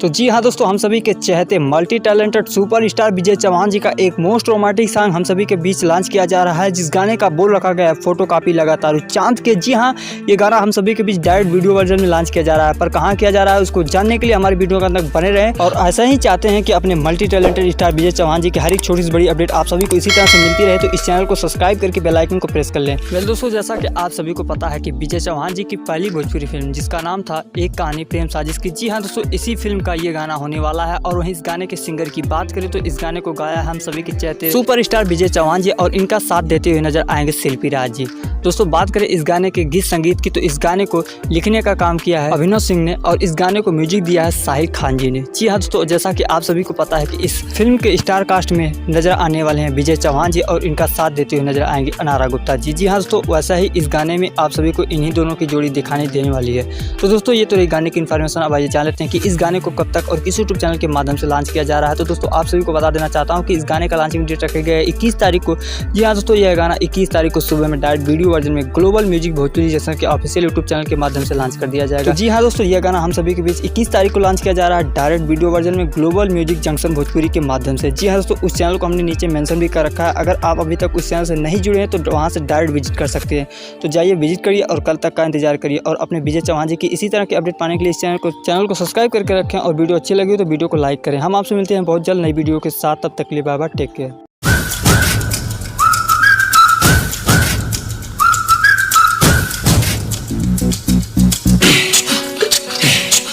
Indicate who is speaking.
Speaker 1: तो जी हाँ दोस्तों, हम सभी के चहेते मल्टी टैलेंटेड सुपरस्टार विजय चौहान जी का एक मोस्ट रोमांटिक सॉन्ग हम सभी के बीच लॉन्च किया जा रहा है, जिस गाने का बोल रखा गया है फोटो कॉपी लगातार चांद के। जी हाँ, ये गाना हम सभी के बीच डायरेक्ट वीडियो वर्जन में लॉन्च किया जा रहा है, पर कहाँ किया जा रहा है उसको जानने के लिए हमारे वीडियो के अंदर बने रहें और ऐसा ही चाहते हैं कि अपने मल्टी टैलेंटेड स्टार विजय चौहान जी की हर एक छोटी सी बड़ी अपडेट आप सभी को इसी तरह से मिलती रहे, तो इस चैनल को सब्सक्राइब करके बेल आइकन को प्रेस कर लें। वेल दोस्तों, जैसा कि आप सभी को पता है कि विजय चौहान जी की पहली भोजपुरी फिल्म जिसका नाम था एक कहानी प्रेम साजिश की, जी हाँ दोस्तों, इसी फिल्म का ये गाना होने वाला है। और वहीं इस गाने के सिंगर की बात करें तो इस गाने को गाया हम सभी के चहेते सुपरस्टार विजय चौहान जी और इनका साथ देते हुए नजर आएंगे शिल्पी राज जी। दोस्तों बात करें इस गाने के गीत संगीत की, तो इस गाने को लिखने का काम किया है अभिनव सिंह ने और इस गाने को म्यूजिक दिया है साहिल खान जी ने। जी हाँ दोस्तों, जैसा कि आप सभी को पता है कि इस फिल्म के स्टार कास्ट में नजर आने वाले हैं विजय चौहान जी और इनका साथ देते हुए नजर आएंगे अनारा गुप्ता जी। जी हाँ दोस्तों, वैसा ही इस गाने में आप सभी को इन्हीं दोनों की जोड़ी दिखाने देने वाली है। तो दोस्तों ये तो एक गाने की इन्फॉर्मेशन। अब आइए जान लेते हैं कि इस गाने को कब तक और किस यूट्यूब चैनल के माध्यम से लॉन्च किया जा रहा है। तो दोस्तों आप सभी को बता देना चाहता हूँ कि इस गाने का लॉन्चिंग डेट रखा गया है 21 तारीख को। जी हाँ दोस्तों, यह गाना 21 तारीख को सुबह में डायरेक्ट वीडियो वर्जन में ग्लोबल म्यूजिक भोजपुरी जैसा कि ऑफिशियल यूट्यूब चैनल के माध्यम से लॉन्च कर दिया जाएगा। तो जी हाँ दोस्तों, यह गाना हम सभी के बीच 21 तारीख को लॉन्च किया जा रहा है डायरेक्ट वीडियो वर्जन में ग्लोबल म्यूजिक जंक्शन भोजपुरी के माध्यम से। जी हाँ दोस्तों, उस चैनल को हमने नीचे मेंशन भी कर रखा है। अगर आप अभी तक उस चैनल से नहीं जुड़े हैं तो वहाँ से डायरेक्ट विजिट कर सकते हैं। तो जाइए विजिट करिए और कल तक का इंतजार करिए और अपने विजय चौहान जी की इसी तरह की अपडेट पाने के लिए इस चैनल को सब्सक्राइब करके रखें और वीडियो अच्छी लगी हो तो वीडियो को लाइक करें। हम आपसे मिलते हैं बहुत जल्द नई वीडियो के साथ, तब तक के लिए बाय बाय, टेक केयर।